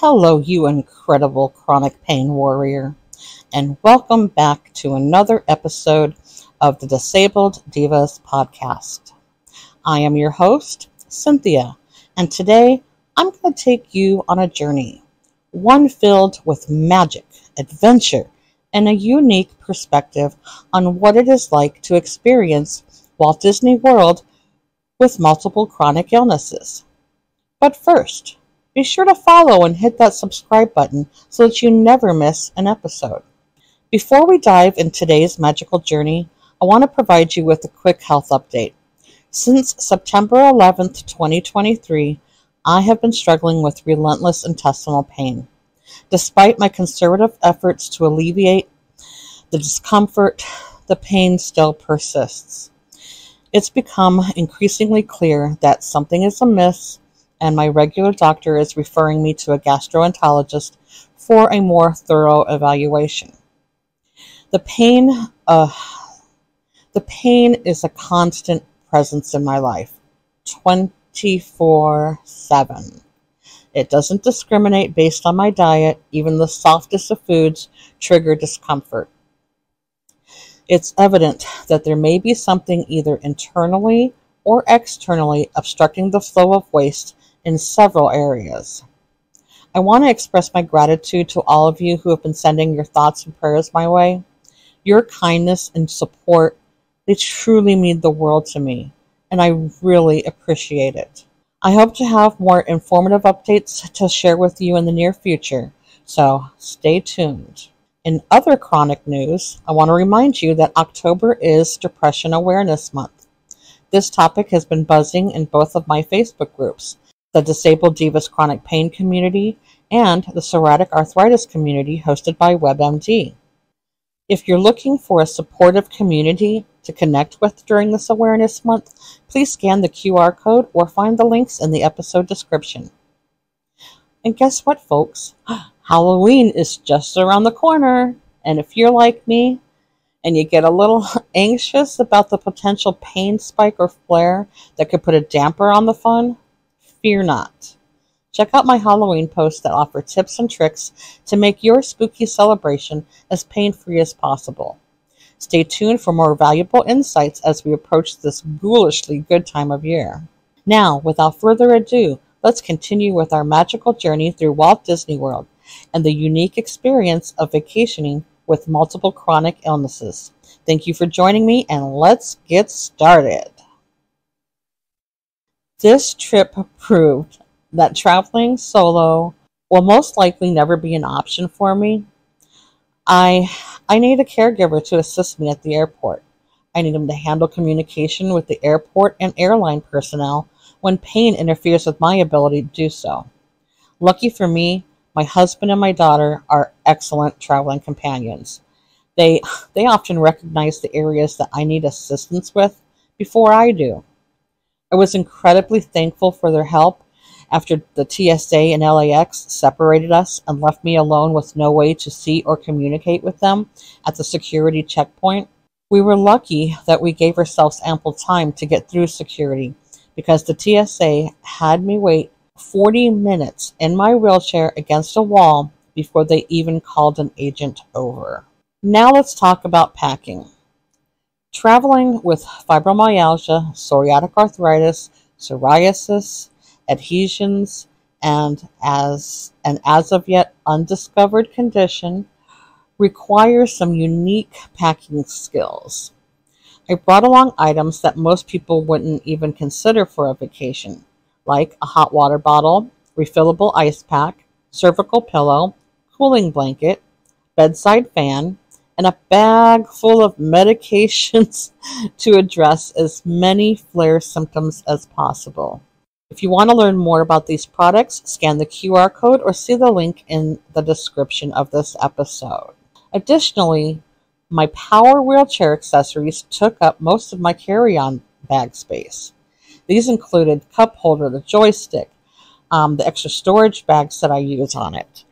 Hello, you incredible chronic pain warrior, and welcome back to another episode of the Disabled Divas podcast. I am your host, Cynthia, and today I'm going to take you on a journey, one filled with magic, adventure, and a unique perspective on what it is like to experience Walt Disney World with multiple chronic illnesses. But first, be sure to follow and hit that subscribe button so that you never miss an episode. Before we dive into today's magical journey, I want to provide you with a quick health update. Since September 11th, 2023, I have been struggling with relentless intestinal pain. Despite my concerted efforts to alleviate the discomfort, the pain still persists. It's become increasingly clear that something is amiss, and my regular doctor is referring me to a gastroenterologist for a more thorough evaluation. The pain is a constant presence in my life, 24/7. It doesn't discriminate based on my diet. Even the softest of foods trigger discomfort. It's evident that there may be something either internally or externally obstructing the flow of waste in several areas. I want to express my gratitude to all of you who have been sending your thoughts and prayers my way. Your kindness and support, they truly mean the world to me, and I really appreciate it. I hope to have more informative updates to share with you in the near future, so stay tuned. In other chronic news, I want to remind you that October is Depression Awareness Month. This topic has been buzzing in both of my Facebook groups, the Disabled Divas Chronic Pain Community and the Psoriatic Arthritis Community hosted by WebMD. If you're looking for a supportive community to connect with during this awareness month, please scan the QR code or find the links in the episode description. And guess what, folks? Halloween is just around the corner, and if you're like me and you get a little anxious about the potential pain spike or flare that could put a damper on the fun, fear not. Check out my Halloween posts that offer tips and tricks to make your spooky celebration as pain-free as possible. Stay tuned for more valuable insights as we approach this ghoulishly good time of year. Now, without further ado, let's continue with our magical journey through Walt Disney World and the unique experience of vacationing with multiple chronic illnesses. Thank you for joining me, and let's get started. This trip proved that traveling solo will most likely never be an option for me. I need a caregiver to assist me at the airport. I need him to handle communication with the airport and airline personnel when pain interferes with my ability to do so. Lucky for me, my husband and my daughter are excellent traveling companions. They often recognize the areas that I need assistance with before I do. I was incredibly thankful for their help after the TSA and LAX separated us and left me alone with no way to see or communicate with them at the security checkpoint. We were lucky that we gave ourselves ample time to get through security because the TSA had me wait 40 minutes in my wheelchair against a wall before they even called an agent over. Now let's talk about packing. Traveling with fibromyalgia, psoriatic arthritis, psoriasis, adhesions, and as of yet undiscovered condition requires some unique packing skills. I brought along items that most people wouldn't even consider for a vacation, like a hot water bottle, refillable ice pack, cervical pillow, cooling blanket, bedside fan, and a bag full of medications to address as many flare symptoms as possible. If you want to learn more about these products, scan the QR code or see the link in the description of this episode. Additionally, my power wheelchair accessories took up most of my carry-on bag space. These included cup holder, the joystick, the extra storage bags that I use on it,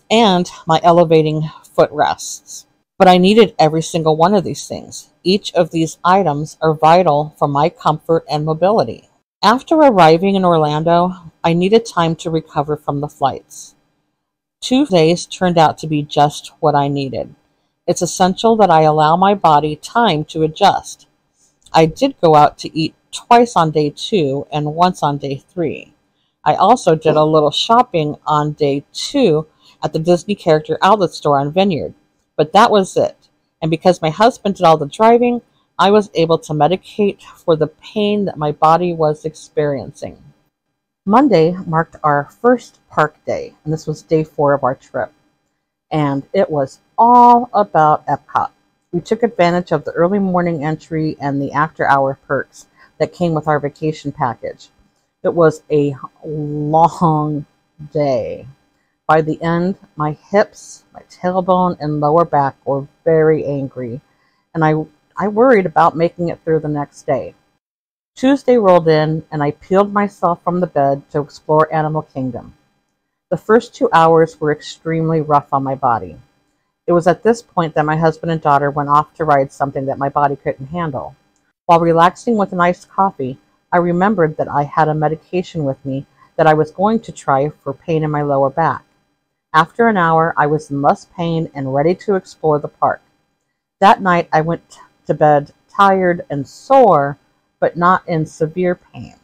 and my elevating footrests. But I needed every single one of these things. Each of these items are vital for my comfort and mobility. After arriving in Orlando, I needed time to recover from the flights. 2 days turned out to be just what I needed. It's essential that I allow my body time to adjust. I did go out to eat twice on day 2 and once on day 3. I also did a little shopping on day 2 at the Disney Character Outlet store on Vineyard, but that was it. And because my husband did all the driving, I was able to medicate for the pain that my body was experiencing. Monday marked our first park day, and this was day 4 of our trip, and it was all about Epcot. We took advantage of the early morning entry and the after-hour perks that came with our vacation package. It was a long day. By the end, my hips, my tailbone, and lower back were very angry, and I worried about making it through the next day. Tuesday rolled in, and I peeled myself from the bed to explore Animal Kingdom. The first 2 hours were extremely rough on my body. It was at this point that my husband and daughter went off to ride something that my body couldn't handle. While relaxing with an iced coffee, I remembered that I had a medication with me that I was going to try for pain in my lower back. After an hour, I was in less pain and ready to explore the park. That night, I went to bed tired and sore, but not in severe pain.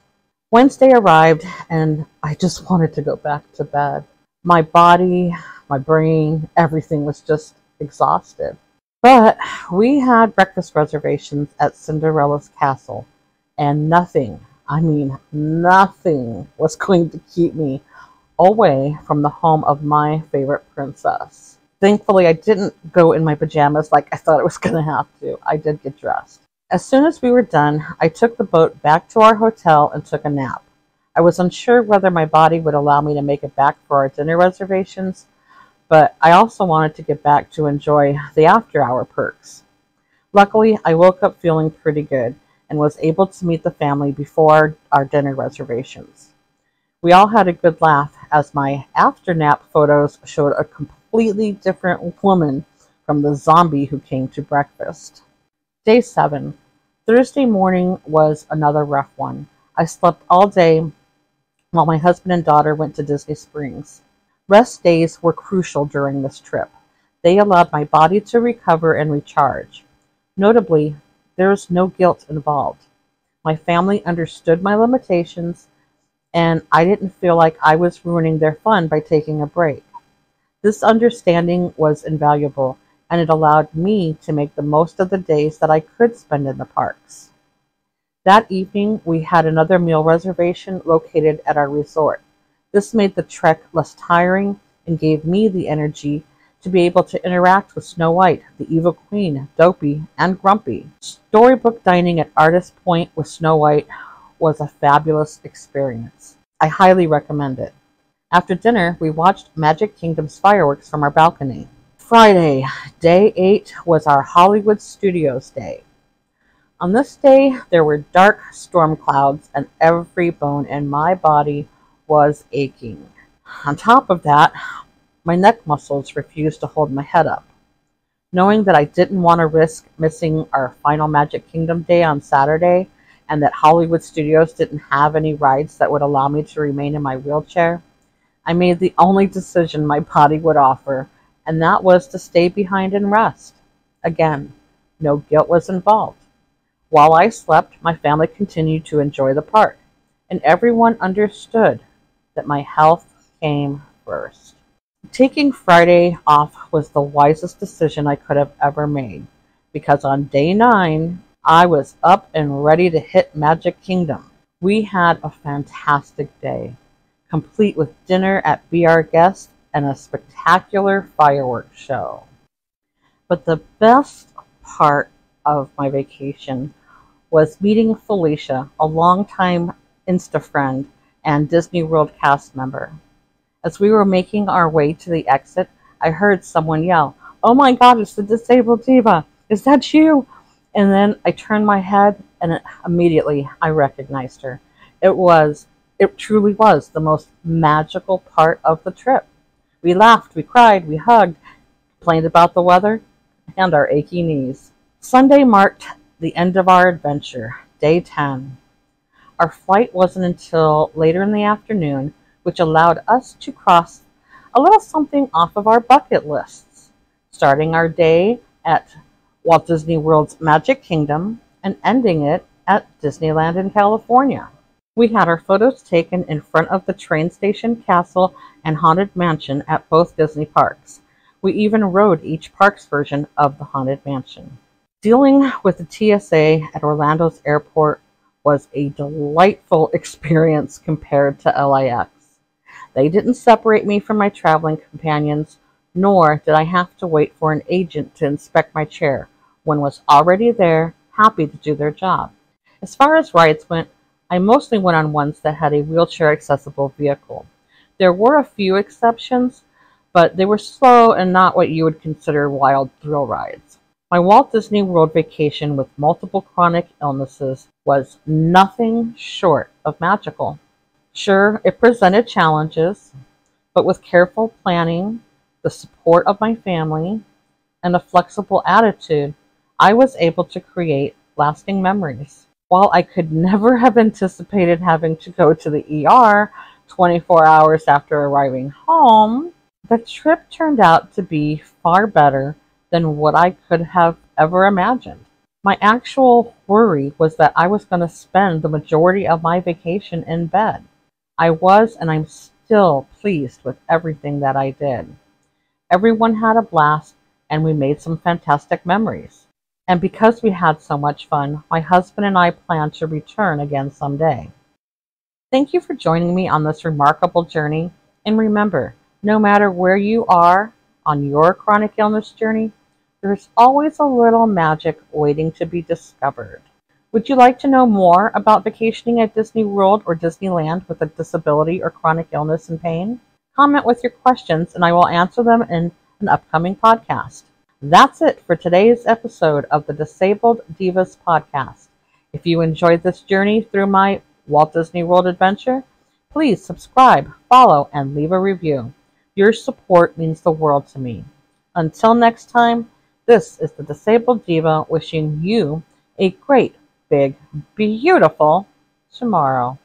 Wednesday arrived, and I just wanted to go back to bed. My body, my brain, everything was just exhausted. But we had breakfast reservations at Cinderella's castle, and nothing, I mean nothing, was going to keep me away from the home of my favorite princess. Thankfully, I didn't go in my pajamas like I thought I was going to have to. I did get dressed. As soon as we were done, I took the boat back to our hotel and took a nap. I was unsure whether my body would allow me to make it back for our dinner reservations, but I also wanted to get back to enjoy the after-hour perks. Luckily, I woke up feeling pretty good and was able to meet the family before our dinner reservations. We all had a good laugh as my after-nap photos showed a completely different woman from the zombie who came to breakfast. Day 7. Thursday morning was another rough one. I slept all day while my husband and daughter went to Disney Springs. Rest days were crucial during this trip. They allowed my body to recover and recharge. Notably, there was no guilt involved. My family understood my limitations, and I didn't feel like I was ruining their fun by taking a break. This understanding was invaluable, and it allowed me to make the most of the days that I could spend in the parks. That evening, we had another meal reservation located at our resort. This made the trek less tiring and gave me the energy to be able to interact with Snow White, the Evil Queen, Dopey, and Grumpy. Storybook dining at Artist Point with Snow White was a fabulous experience. I highly recommend it. After dinner, we watched Magic Kingdom's fireworks from our balcony. Friday, day 8, was our Hollywood Studios day. On this day, there were dark storm clouds and every bone in my body was aching. On top of that, my neck muscles refused to hold my head up. Knowing that I didn't want to risk missing our final Magic Kingdom day on Saturday, and that Hollywood Studios didn't have any rides that would allow me to remain in my wheelchair, I made the only decision my body would offer, and that was to stay behind and rest. Again, no guilt was involved. While I slept, my family continued to enjoy the park, and everyone understood that my health came first. Taking Friday off was the wisest decision I could have ever made, because on day 9, I was up and ready to hit Magic Kingdom. We had a fantastic day, complete with dinner at Be Our Guest and a spectacular fireworks show. But the best part of my vacation was meeting Felicia, a longtime Insta friend and Disney World cast member. As we were making our way to the exit, I heard someone yell, "Oh my God, it's the Disabled Diva! Is that you?" And then I turned my head and immediately I recognized her. It truly was the most magical part of the trip. We laughed, we cried, we hugged, complained about the weather, and our achy knees. Sunday marked the end of our adventure, day 10. Our flight wasn't until later in the afternoon, which allowed us to cross a little something off of our bucket lists, starting our day at Walt Disney World's Magic Kingdom and ending it at Disneyland in California. We had our photos taken in front of the train station, castle, and Haunted Mansion at both Disney parks. We even rode each park's version of the Haunted Mansion. Dealing with the TSA at Orlando's airport was a delightful experience compared to LAX. They didn't separate me from my traveling companions, nor did I have to wait for an agent to inspect my chair. One was already there, happy to do their job. As far as rides went, I mostly went on ones that had a wheelchair-accessible vehicle. There were a few exceptions, but they were slow and not what you would consider wild thrill rides. My Walt Disney World vacation with multiple chronic illnesses was nothing short of magical. Sure, it presented challenges, but with careful planning, the support of my family, and a flexible attitude, I was able to create lasting memories. While I could never have anticipated having to go to the ER 24 hours after arriving home, the trip turned out to be far better than what I could have ever imagined. My actual worry was that I was going to spend the majority of my vacation in bed. I was, and I'm still pleased with everything that I did. Everyone had a blast, and we made some fantastic memories. And because we had so much fun, my husband and I plan to return again someday. Thank you for joining me on this remarkable journey, and remember, no matter where you are on your chronic illness journey, there's always a little magic waiting to be discovered. Would you like to know more about vacationing at Disney World or Disneyland with a disability or chronic illness and pain? Comment with your questions and I will answer them in an upcoming podcast. That's it for today's episode of the Disabled Divas podcast. If you enjoyed this journey through my Walt Disney World adventure, please subscribe, follow, and leave a review. Your support means the world to me. Until next time, this is the Disabled Diva wishing you a great, big, beautiful tomorrow.